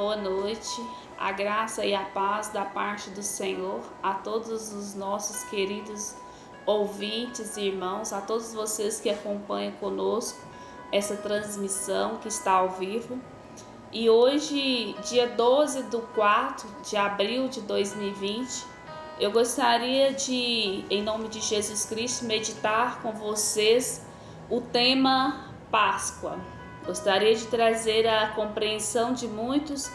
boa noite, a graça e a paz da parte do Senhor a todos os nossos queridos ouvintes e irmãos, a todos vocês que acompanham conosco essa transmissão que está ao vivo. E hoje, dia 12 de abril de 2020, eu gostaria de, em nome de Jesus Cristo, meditar com vocês o tema Páscoa. Gostaria de trazer à compreensão de muitos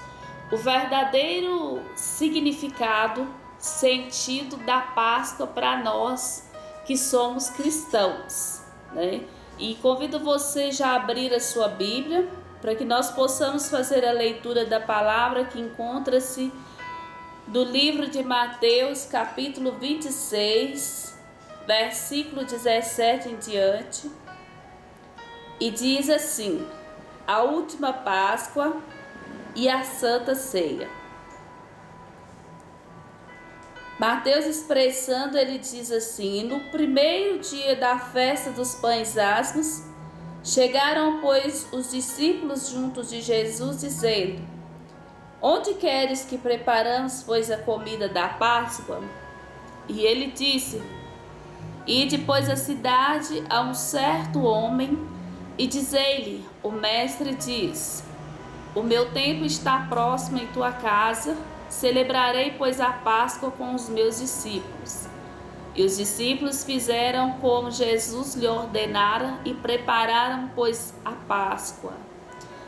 o verdadeiro significado, sentido da Páscoa para nós que somos cristãos, né? E convido você já a abrir a sua Bíblia para que nós possamos fazer a leitura da palavra que encontra-se do livro de Mateus, capítulo 26, versículo 17 em diante. E diz assim: a última Páscoa e a Santa Ceia. Mateus expressando, ele diz assim: e no primeiro dia da festa dos pães asmos, chegaram, pois, os discípulos juntos de Jesus, dizendo: onde queres que preparamos, pois, a comida da Páscoa? E ele disse: ide, pois, à cidade a um certo homem, e dizei-lhe: o mestre diz, o meu tempo está próximo em tua casa, celebrarei, pois, a Páscoa com os meus discípulos. E os discípulos fizeram como Jesus lhe ordenara e prepararam, pois, a Páscoa.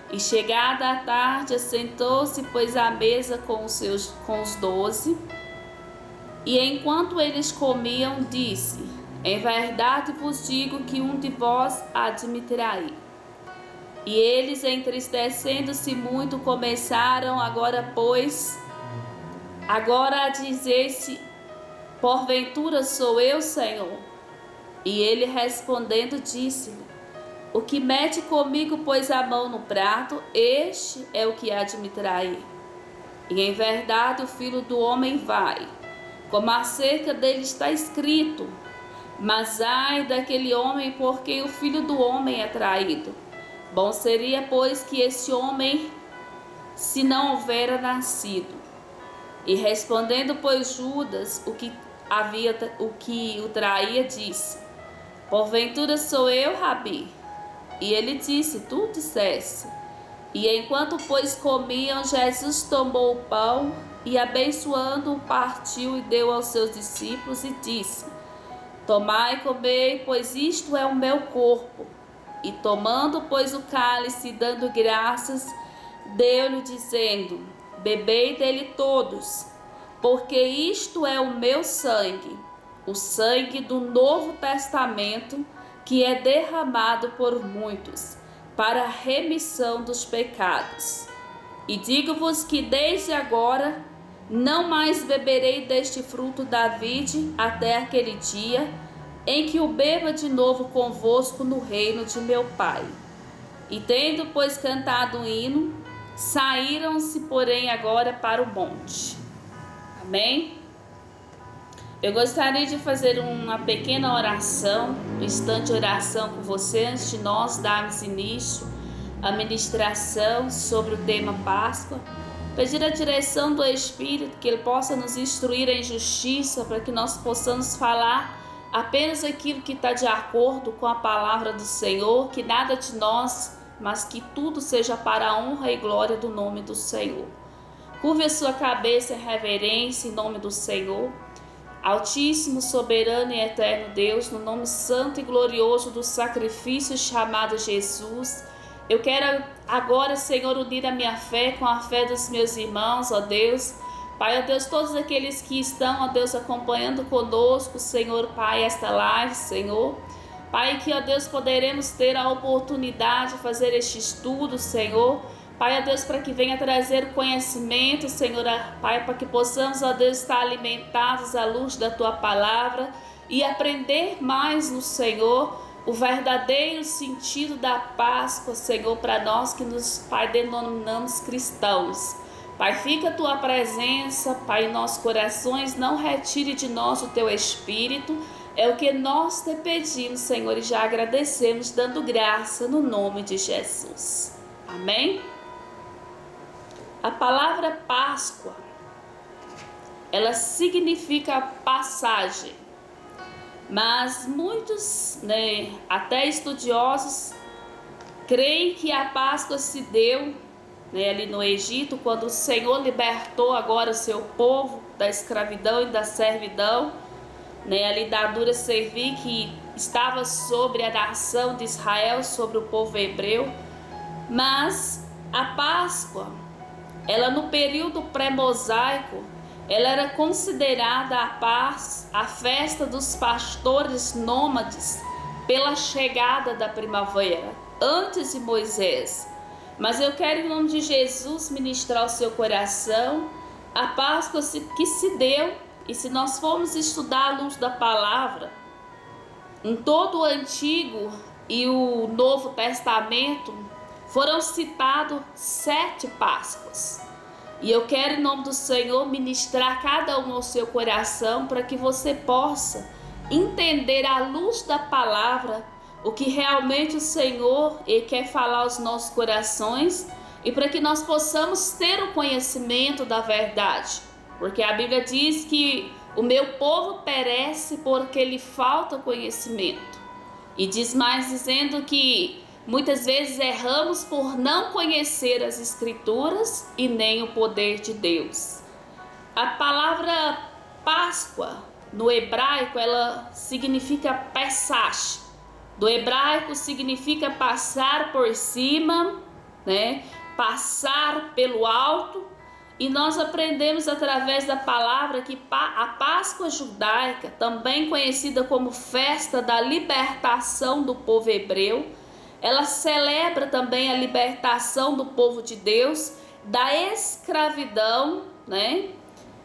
E chegada a tarde, assentou-se, pois, à mesa com os 12. E enquanto eles comiam, disse: em verdade vos digo que um de vós há de me trair. E eles, entristecendo-se muito, começaram agora a dizer-se: porventura sou eu, Senhor? E ele respondendo disse-lhe: o que mete comigo, pois, a mão no prato, este é o que há de me trair. E em verdade o Filho do Homem vai, como acerca dele está escrito. Mas ai daquele homem por quem o Filho do Homem é traído. Bom seria, pois, que esse homem, se não houvera nascido. E respondendo, pois, Judas, o que o traía, disse: porventura sou eu, Rabi? E ele disse: tu disseste. E enquanto, pois, comiam, Jesus tomou o pão e, abençoando-o, partiu e deu aos seus discípulos e disse: tomai e comei, pois isto é o meu corpo. E tomando, pois, o cálice, dando graças, deu-lhe, dizendo: bebei dele todos, porque isto é o meu sangue, o sangue do Novo Testamento, que é derramado por muitos, para a remissão dos pecados. E digo-vos que desde agora não mais beberei deste fruto da vide até aquele dia em que o beba de novo convosco no reino de meu Pai. E tendo, pois, cantado um hino, saíram-se, porém, agora para o monte. Amém? Eu gostaria de fazer uma pequena oração, um instante de oração com você, antes de nós darmos início à ministração sobre o tema Páscoa. Pedir a direção do Espírito, que Ele possa nos instruir em justiça, para que nós possamos falar apenas aquilo que está de acordo com a palavra do Senhor, que nada de nós, mas que tudo seja para a honra e glória do nome do Senhor. Curve a sua cabeça em reverência em nome do Senhor. Altíssimo, soberano e eterno Deus, no nome santo e glorioso do sacrifício chamado Jesus, eu quero agora, Senhor, unir a minha fé com a fé dos meus irmãos, ó Deus. Pai, ó Deus, todos aqueles que estão, ó Deus, acompanhando conosco, Senhor, Pai, esta live, Senhor. Pai, que, ó Deus, poderemos ter a oportunidade de fazer este estudo, Senhor. Pai, ó Deus, para que venha trazer conhecimento, Senhor, Pai, para que possamos, ó Deus, estar alimentados à luz da Tua Palavra e aprender mais no Senhor o verdadeiro sentido da Páscoa, Senhor, para nós que nos, Pai, denominamos cristãos. Pai, fica a Tua presença, Pai, em nossos corações, não retire de nós o Teu Espírito, é o que nós te pedimos, Senhor, e já agradecemos, dando graça no nome de Jesus. Amém? A palavra Páscoa, ela significa passagem, mas muitos, até estudiosos, creem que a Páscoa se deu, ali no Egito, quando o Senhor libertou agora o seu povo da escravidão e da servidão, ali da dura servil que estava sobre a nação de Israel, sobre o povo hebreu. Mas a Páscoa, ela no período pré-mosaico, ela era considerada a festa dos pastores nômades pela chegada da primavera, antes de Moisés. Mas eu quero, em nome de Jesus, ministrar ao seu coração a Páscoa que se deu. E se nós formos estudar a luz da palavra, em todo o Antigo e o Novo Testamento, foram citados 7 Páscoas. E eu quero, em nome do Senhor, ministrar cada um ao seu coração, para que você possa entender à luz da palavra o que realmente o Senhor quer falar aos nossos corações, e para que nós possamos ter o conhecimento da verdade. Porque a Bíblia diz que o meu povo perece porque lhe falta conhecimento. E diz mais, dizendo que muitas vezes erramos por não conhecer as Escrituras e nem o poder de Deus. A palavra Páscoa, no hebraico, ela significa Pesach. Do hebraico significa passar por cima, passar pelo alto. E nós aprendemos através da palavra que a Páscoa judaica, também conhecida como festa da libertação do povo hebreu, ela celebra também a libertação do povo de Deus da escravidão,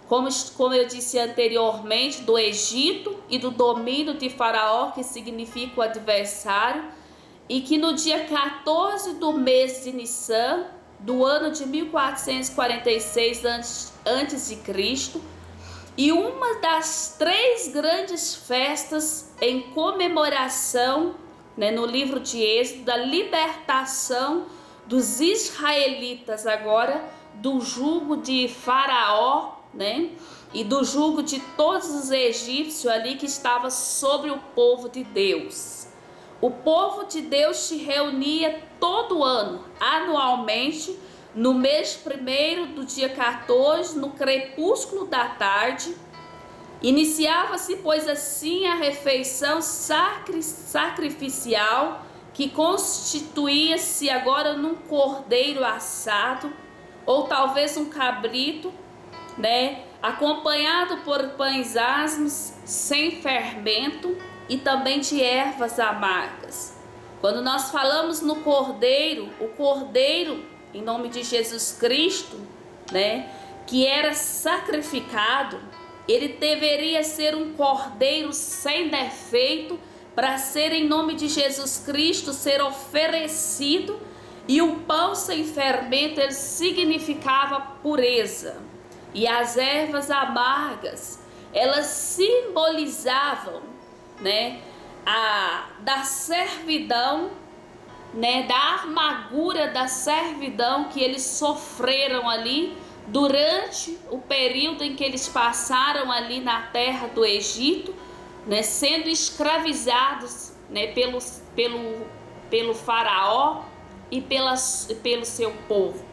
como eu disse anteriormente, do Egito e do domínio de Faraó, que significa o adversário, e que no dia 14 do mês de Nissan, do ano de 1446 a.C., e uma das 3 grandes festas em comemoração, no livro de Êxodo, da libertação dos israelitas agora do jugo de Faraó, e do jugo de todos os egípcios ali que estava sobre o povo de Deus. O povo de Deus se reunia todo ano, anualmente, no mês 1º do dia 14, no crepúsculo da tarde. Iniciava-se, pois assim, a refeição sacrificial, que constituía-se agora num cordeiro assado, ou talvez um cabrito, acompanhado por pães asmos, sem fermento, e também de ervas amargas. Quando nós falamos no cordeiro, o cordeiro, em nome de Jesus Cristo, que era sacrificado, ele deveria ser um cordeiro sem defeito, para ser, em nome de Jesus Cristo, ser oferecido. E o pão sem fermento, ele significava pureza. E as ervas amargas, elas simbolizavam, da servidão, da amargura da servidão que eles sofreram ali durante o período em que eles passaram ali na terra do Egito, sendo escravizados, pelo faraó e pelo seu povo.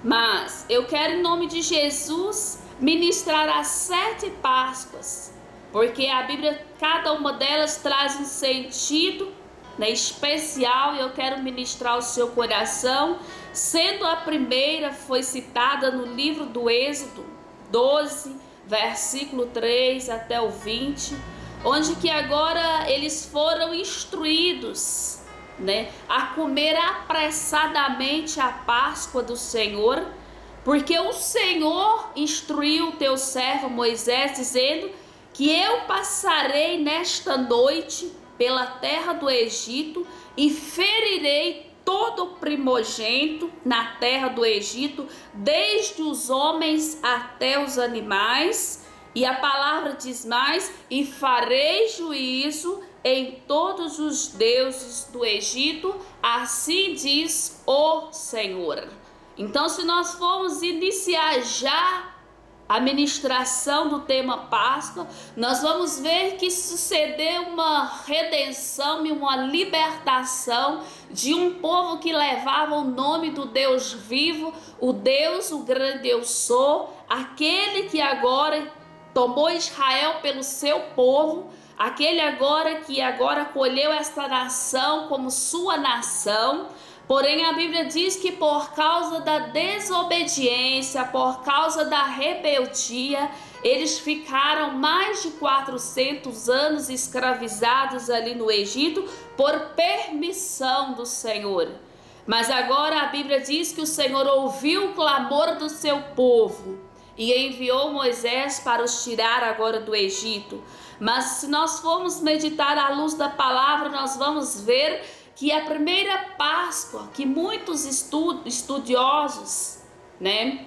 Mas eu quero, em nome de Jesus, ministrar as 7 Páscoas, porque a Bíblia, cada uma delas traz um sentido, especial, e eu quero ministrar ao seu coração, sendo a primeira foi citada no livro do Êxodo 12, versículo 3 até o 20, onde que agora eles foram instruídos, a comer apressadamente a Páscoa do Senhor, porque o Senhor instruiu o teu servo Moisés, dizendo que eu passarei nesta noite pela terra do Egito e ferirei todo o primogênito na terra do Egito, desde os homens até os animais. E a palavra diz mais: e farei juízo em todos os deuses do Egito, assim diz o Senhor. Então, se nós formos iniciar já a ministração do tema Páscoa, nós vamos ver que sucedeu uma redenção e uma libertação de um povo que levava o nome do Deus vivo, o Deus, o grande eu sou, aquele que agora tomou Israel pelo seu povo, aquele que agora colheu esta nação como sua nação. Porém, a Bíblia diz que por causa da desobediência, por causa da rebeldia, eles ficaram mais de 400 anos escravizados ali no Egito por permissão do Senhor. Mas agora a Bíblia diz que o Senhor ouviu o clamor do seu povo e enviou Moisés para os tirar agora do Egito. Mas se nós formos meditar à luz da palavra, nós vamos ver que a primeira Páscoa, que muitos estudiosos,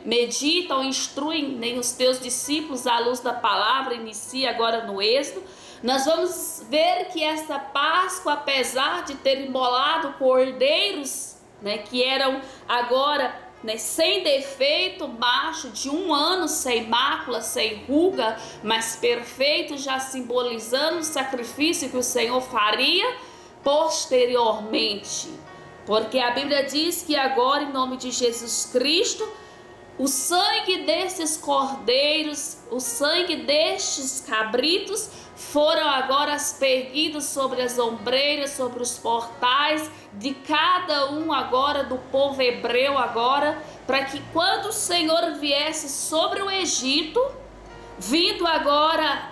meditam, instruem os teus discípulos à luz da palavra, inicia agora no Êxodo. Nós vamos ver que essa Páscoa, apesar de ter imolado cordeiros, que eram agora sem defeito, macho, de 1 ano, sem mácula, sem ruga, mas perfeito, já simbolizando o sacrifício que o Senhor faria posteriormente, porque a Bíblia diz que agora, em nome de Jesus Cristo, o sangue desses cordeiros, o sangue destes cabritos foram agora aspergidos sobre as ombreiras, sobre os portais de cada um agora do povo hebreu agora, para que quando o Senhor viesse sobre o Egito, vindo agora,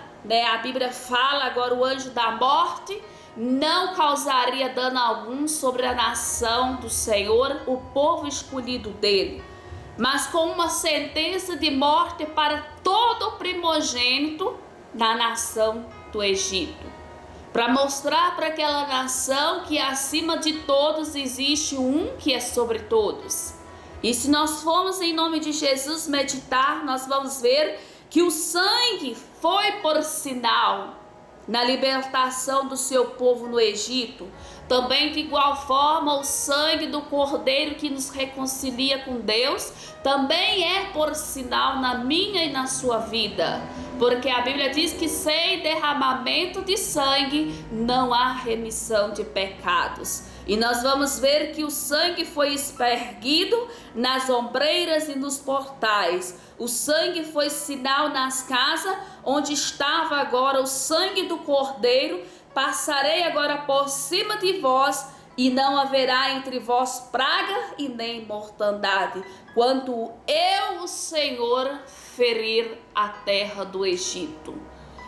a Bíblia fala agora o anjo da morte, não causaria dano algum sobre a nação do Senhor, o povo escolhido dele, mas com uma sentença de morte para todo o primogênito da nação do Egito, para mostrar para aquela nação que acima de todos existe um que é sobre todos. E se nós formos em nome de Jesus meditar, nós vamos ver que o sangue foi por sinal na libertação do seu povo no Egito. Também de igual forma o sangue do cordeiro que nos reconcilia com Deus também é por sinal na minha e na sua vida, porque a Bíblia diz que sem derramamento de sangue não há remissão de pecados. E nós vamos ver que o sangue foi espergido nas ombreiras e nos portais. O sangue foi sinal nas casas onde estava agora o sangue do cordeiro. Passarei agora por cima de vós e não haverá entre vós praga e nem mortandade, quando eu, o Senhor, ferir a terra do Egito.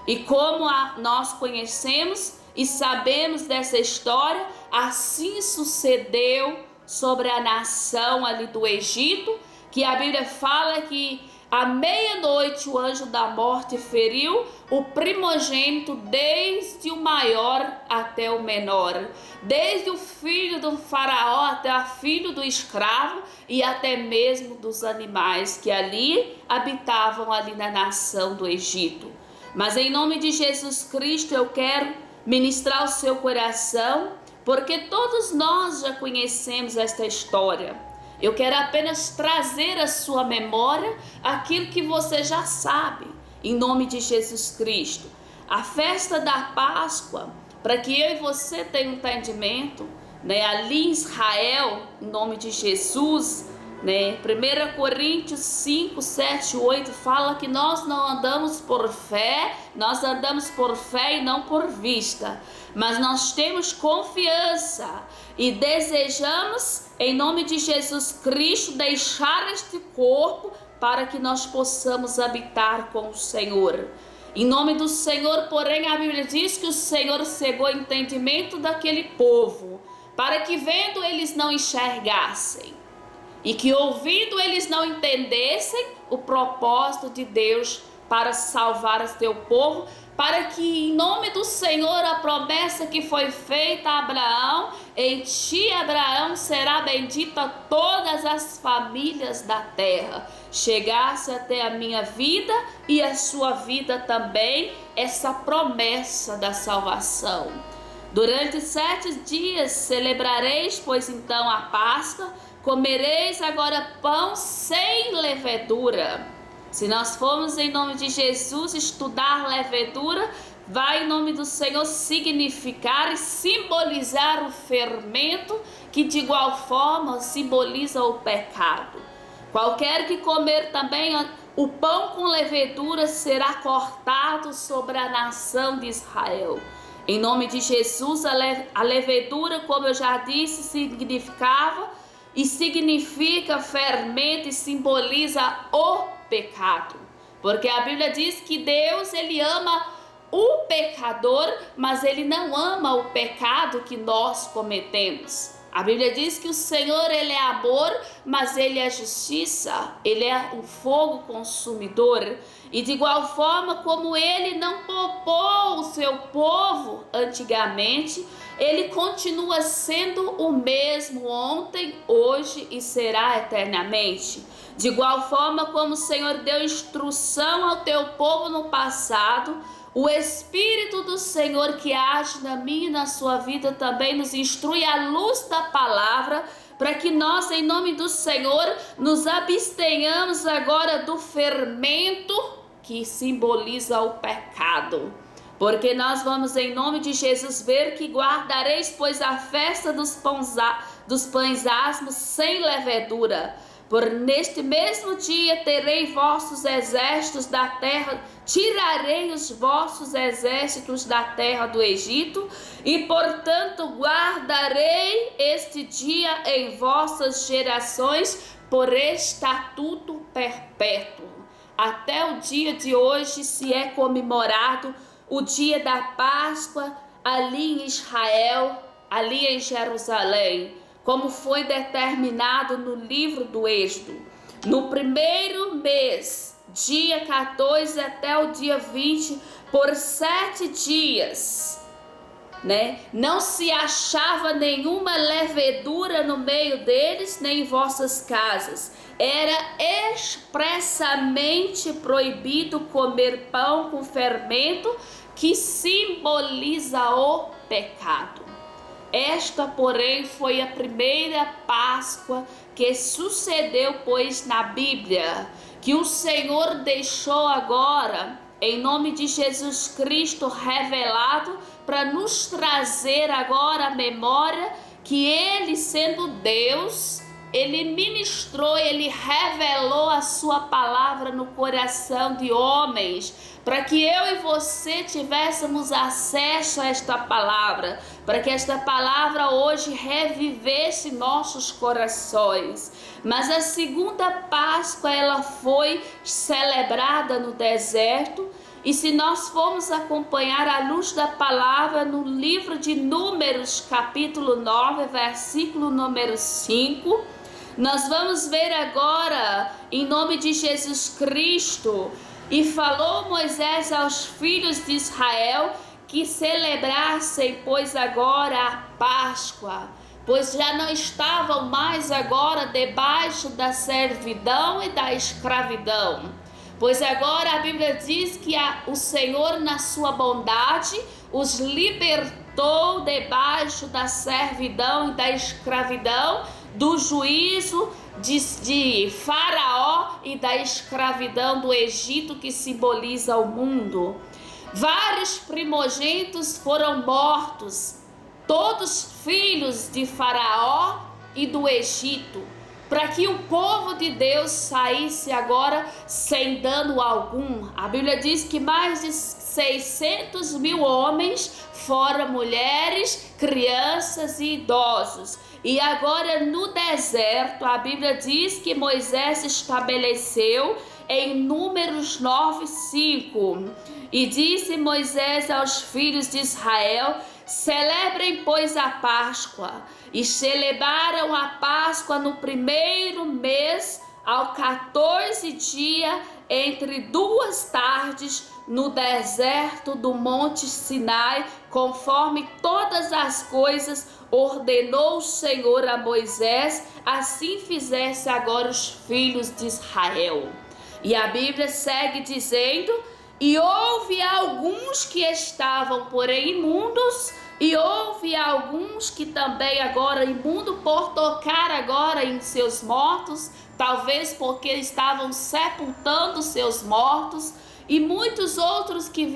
E como nós conhecemos e sabemos dessa história, assim sucedeu sobre a nação ali do Egito, que a Bíblia fala que à meia-noite o anjo da morte feriu o primogênito, desde o maior até o menor, desde o filho do faraó até o filho do escravo e até mesmo dos animais que ali habitavam ali na nação do Egito. Mas em nome de Jesus Cristo eu quero ministrar o seu coração, porque todos nós já conhecemos esta história. Eu quero apenas trazer à sua memória aquilo que você já sabe, em nome de Jesus Cristo. A festa da Páscoa, para que eu e você tenham entendimento, ali em Israel, em nome de Jesus, 1 Coríntios 5, 7, 8 fala que nós não andamos por fé, nós andamos por fé e não por vista, mas nós temos confiança e desejamos, em nome de Jesus Cristo, deixar este corpo para que nós possamos habitar com o Senhor. Em nome do Senhor, porém, a Bíblia diz que o Senhor cegou o entendimento daquele povo, para que vendo eles não enxergassem, e que ouvindo eles não entendessem o propósito de Deus para salvar o seu povo, para que em nome do Senhor a promessa que foi feita a Abraão, em ti, Abraão, será bendita todas as famílias da terra, chegasse até a minha vida e a sua vida também, essa promessa da salvação. Durante 7 dias celebrareis, pois então, a Páscoa, comereis agora pão sem levedura. Se nós formos em nome de Jesus estudar levedura, vai em nome do Senhor significar e simbolizar o fermento, que de igual forma simboliza o pecado. Qualquer que comer também o pão com levedura será cortado sobre a nação de Israel. Em nome de Jesus, a levedura, como eu já disse, significava e significa fermento e simboliza o pecado. Porque a Bíblia diz que Deus, ele ama o pecador, mas ele não ama o pecado que nós cometemos. A Bíblia diz que o Senhor, ele é amor, mas ele é justiça, ele é um fogo consumidor. E de igual forma como ele não poupou o seu povo antigamente, ele continua sendo o mesmo ontem, hoje e será eternamente. De igual forma como o Senhor deu instrução ao teu povo no passado, o Espírito do Senhor que age na minha e na sua vida também nos instrui à luz da palavra, para que nós, em nome do Senhor, nos abstenhamos agora do fermento que simboliza o pecado. Porque nós vamos, em nome de Jesus, ver que guardareis, pois, a festa dos pães asmos sem levedura. Por neste mesmo dia terei vossos exércitos da terra, tirarei os vossos exércitos da terra do Egito, e portanto guardarei este dia em vossas gerações por estatuto perpétuo. Até o dia de hoje se é comemorado o dia da Páscoa ali em Israel, ali em Jerusalém, como foi determinado no livro do Êxodo. No primeiro mês, dia 14 até o dia 20, por 7 dias, não se achava nenhuma levedura no meio deles, nem em vossas casas. Era expressamente proibido comer pão com fermento, que simboliza o pecado. Esta, porém, foi a primeira Páscoa que sucedeu, pois, na Bíblia, que o Senhor deixou agora, em nome de Jesus Cristo, revelado, para nos trazer agora a memória que Ele, sendo Deus, Ele ministrou, Ele revelou a sua palavra no coração de homens, para que eu e você tivéssemos acesso a esta palavra, para que esta palavra hoje revivesse nossos corações. Mas a segunda Páscoa, ela foi celebrada no deserto, e se nós formos acompanhar a luz da palavra no livro de Números, capítulo 9, versículo número 5, nós vamos ver agora, em nome de Jesus Cristo: e falou Moisés aos filhos de Israel que celebrassem, pois, agora a Páscoa, pois já não estavam mais agora debaixo da servidão e da escravidão. Pois agora a Bíblia diz que o Senhor, na sua bondade, os libertou debaixo da servidão e da escravidão, do juízo de Faraó e da escravidão do Egito, que simboliza o mundo. Vários primogênitos foram mortos, todos filhos de Faraó e do Egito, para que o povo de Deus saísse agora sem dano algum. A Bíblia diz que mais de 600 mil homens, fora mulheres, crianças e idosos. E agora no deserto, a Bíblia diz que Moisés estabeleceu em Números 9:5. E disse Moisés aos filhos de Israel: celebrem, pois, a Páscoa. E celebraram a Páscoa no primeiro mês, ao 14 dia, entre 2 tardes, no deserto do Monte Sinai, conforme todas as coisas ordenou o Senhor a Moisés, assim fizesse agora os filhos de Israel. E a Bíblia segue dizendo: e houve alguns que estavam, porém, imundos, E houve alguns que também agora, imundo por tocar agora em seus mortos, talvez porque estavam sepultando seus mortos, e muitos outros que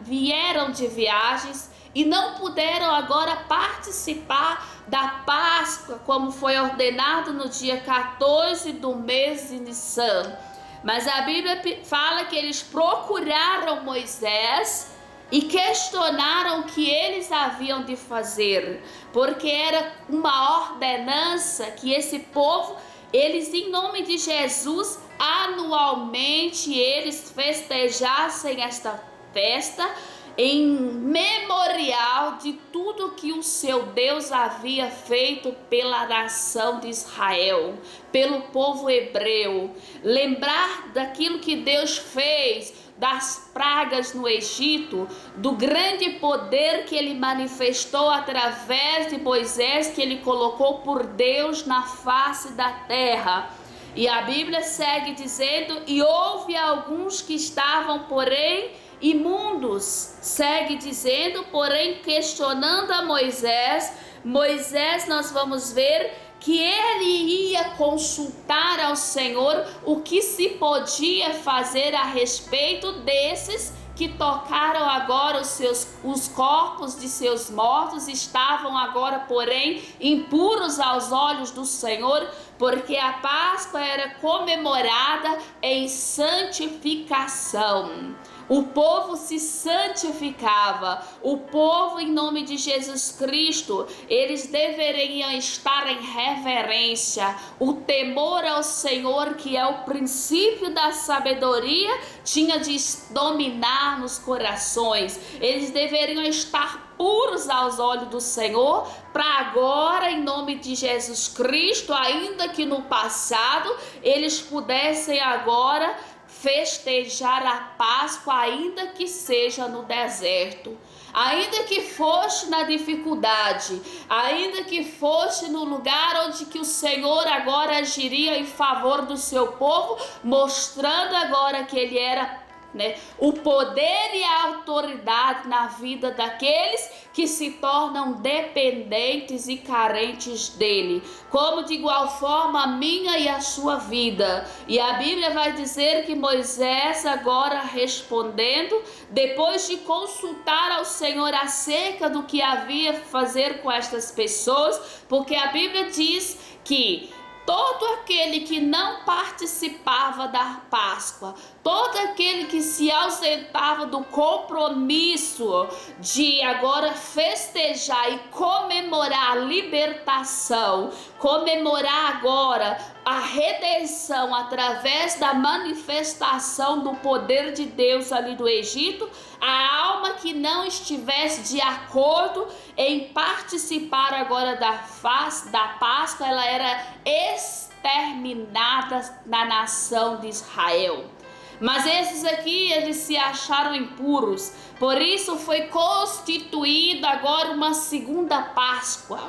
vieram de viagens e não puderam agora participar da Páscoa, como foi ordenado no dia 14 do mês de Nissan. Mas a Bíblia fala que eles procuraram Moisés e questionaram o que eles haviam de fazer, porque era uma ordenança que esse povo, eles em nome de Jesus, anualmente eles festejassem esta festa em memorial de tudo que o seu Deus havia feito pela nação de Israel, pelo povo hebreu. Lembrar daquilo que Deus fez, das pragas no Egito, do grande poder que ele manifestou através de Moisés, que ele colocou por Deus na face da terra. E a Bíblia segue dizendo: e houve alguns que estavam, porém, imundos. Segue dizendo, porém, questionando a Moisés, nós vamos ver que ele ia consultar ao Senhor o que se podia fazer a respeito desses que tocaram agora os corpos de seus mortos, estavam agora, porém, impuros aos olhos do Senhor, porque a Páscoa era comemorada em santificação. O povo se santificava, o povo em nome de Jesus Cristo, eles deveriam estar em reverência. O temor ao Senhor, que é o princípio da sabedoria, tinha de dominar nos corações. Eles deveriam estar puros aos olhos do Senhor, para agora, em nome de Jesus Cristo, ainda que no passado, eles pudessem agora festejar a Páscoa, ainda que seja no deserto, ainda que fosse na dificuldade, ainda que fosse no lugar onde que o Senhor agora agiria em favor do seu povo, mostrando agora que ele era o poder e a autoridade na vida daqueles que se tornam dependentes e carentes dele, como de igual forma a minha e a sua vida. E a Bíblia vai dizer que Moisés agora respondendo, depois de consultar ao Senhor acerca do que havia fazer com estas pessoas, porque a Bíblia diz que todo aquele que não participava da Páscoa, todo aquele que se ausentava do compromisso de agora festejar e comemorar a libertação, comemorar agora a redenção através da manifestação do poder de Deus ali do Egito, a alma que não estivesse de acordo em participar agora da Páscoa, ela era exterminada na nação de Israel. Mas esses aqui, eles se acharam impuros, por isso foi constituída agora uma segunda Páscoa.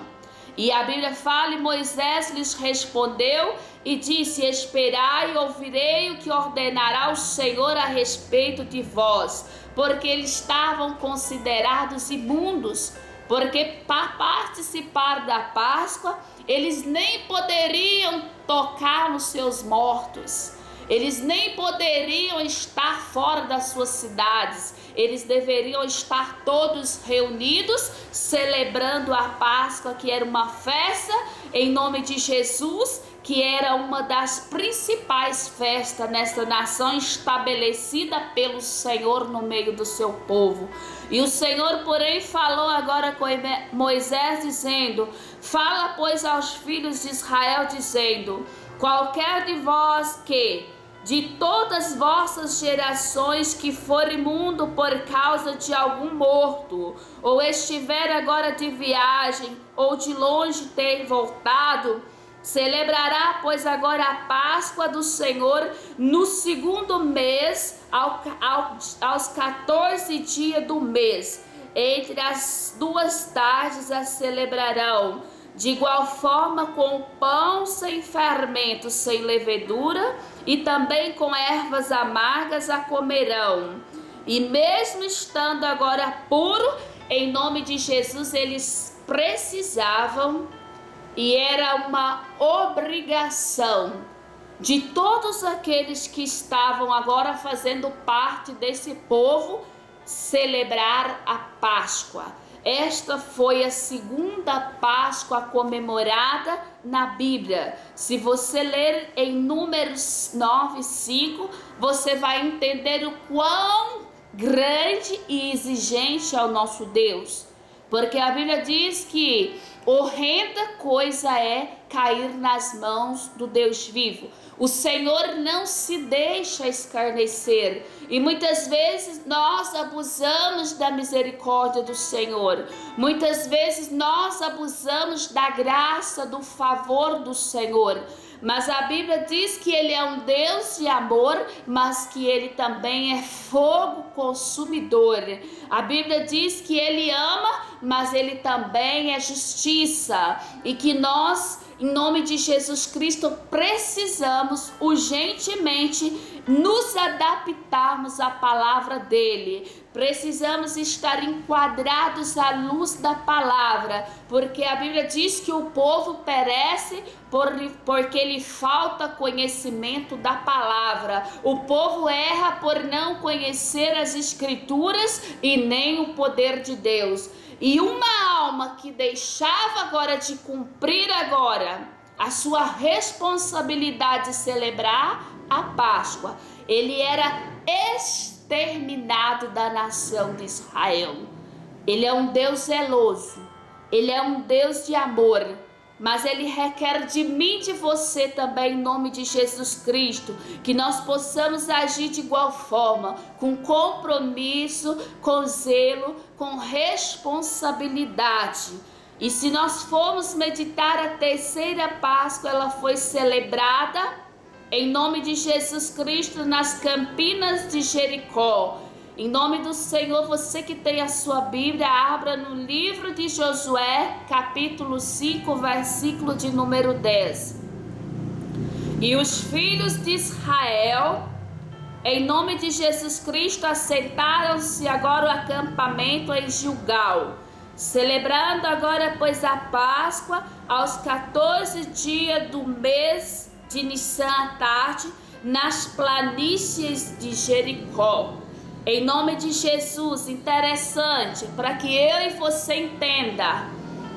E a Bíblia fala, e Moisés lhes respondeu e disse: esperai e ouvirei o que ordenará o Senhor a respeito de vós, porque eles estavam considerados imundos, porque para participar da Páscoa, eles nem poderiam tocar nos seus mortos, eles nem poderiam estar fora das suas cidades, eles deveriam estar todos reunidos, celebrando a Páscoa, que era uma festa em nome de Jesus, que era uma das principais festas nesta nação, estabelecida pelo Senhor no meio do seu povo. E o Senhor, porém, falou agora com Moisés, dizendo: fala, pois, aos filhos de Israel, dizendo: qualquer de vós que de todas vossas gerações que for imundo por causa de algum morto, ou estiver agora de viagem, ou de longe ter voltado, celebrará, pois, agora a Páscoa do Senhor no segundo mês, aos 14 dias do mês. Entre as duas tardes a celebrarão. De igual forma, com pão sem fermento, sem levedura, e também com ervas amargas a comerão. E mesmo estando agora puro, em nome de Jesus, eles precisavam, e era uma obrigação de todos aqueles que estavam agora fazendo parte desse povo, celebrar a Páscoa. Esta foi a segunda Páscoa comemorada na Bíblia. Se você ler em Números 9:5, você vai entender o quão grande e exigente é o nosso Deus. Porque a Bíblia diz que horrenda coisa é cair nas mãos do Deus vivo. O Senhor não se deixa escarnecer. E muitas vezes nós abusamos da misericórdia do Senhor. Muitas vezes nós abusamos da graça, do favor do Senhor. Mas a Bíblia diz que Ele é um Deus de amor, mas que Ele também é fogo consumidor. A Bíblia diz que Ele ama, mas Ele também é justiça. E que nós, em nome de Jesus Cristo, precisamos urgentemente nos adaptarmos à palavra dele. Precisamos estar enquadrados à luz da palavra, porque a Bíblia diz que o povo perece porque lhe falta conhecimento da palavra. O povo erra por não conhecer as Escrituras e nem o poder de Deus. E uma alma que deixava agora de cumprir agora a sua responsabilidade de celebrar a Páscoa, ele era exterminado da nação de Israel. Ele é um Deus zeloso, ele é um Deus de amor, mas ele requer de mim e de você também, em nome de Jesus Cristo, que nós possamos agir de igual forma, com compromisso, com zelo, com responsabilidade. E se nós formos meditar a terceira Páscoa, ela foi celebrada em nome de Jesus Cristo nas campinas de Jericó. Em nome do Senhor, você que tem a sua Bíblia, abra no livro de Josué, capítulo 5, versículo de número 10. E os filhos de Israel, em nome de Jesus Cristo, assentaram-se agora o acampamento em Gilgal, celebrando agora, pois, a Páscoa aos 14 dias do mês de Nissan à tarde, nas planícies de Jericó. Em nome de Jesus, interessante, para que eu e você entenda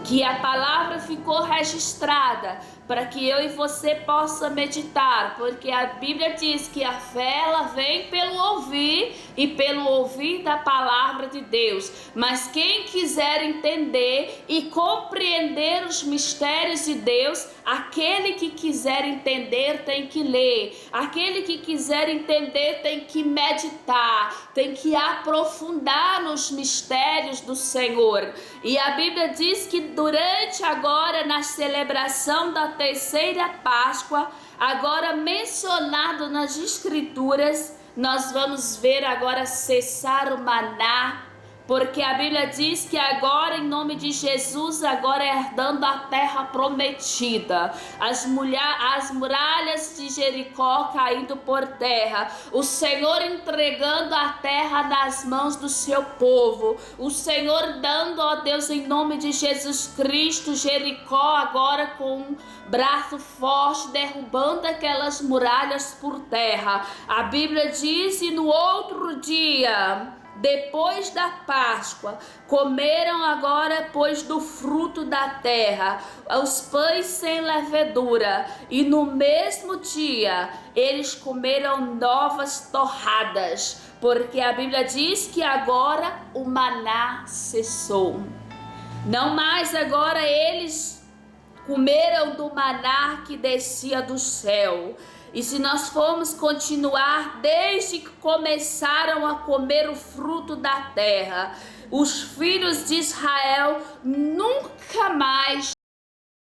que a palavra ficou registrada, para que eu e você possa meditar, porque a Bíblia diz que a fé ela vem pelo ouvir e pelo ouvir da palavra de Deus. Mas quem quiser entender e compreender os mistérios de Deus, aquele que quiser entender tem que ler, aquele que quiser entender tem que meditar, tem que aprofundar nos mistérios do Senhor. E a Bíblia diz que durante agora na celebração da terceira Páscoa, agora mencionado nas Escrituras, nós vamos ver agora cessar o maná, porque a Bíblia diz que agora, em nome de Jesus, agora herdando a terra prometida, as muralhas de Jericó caindo por terra, o Senhor entregando a terra nas mãos do seu povo, o Senhor dando, ó Deus, em nome de Jesus Cristo, Jericó agora com um braço forte, derrubando aquelas muralhas por terra. A Bíblia diz, e no outro dia, depois da Páscoa, comeram agora, pois, do fruto da terra, os pães sem levedura, e no mesmo dia eles comeram novas torradas, porque a Bíblia diz que agora o maná cessou. Não mais agora eles comeram do maná que descia do céu. E se nós formos continuar desde que começaram a comer o fruto da terra, os filhos de Israel nunca mais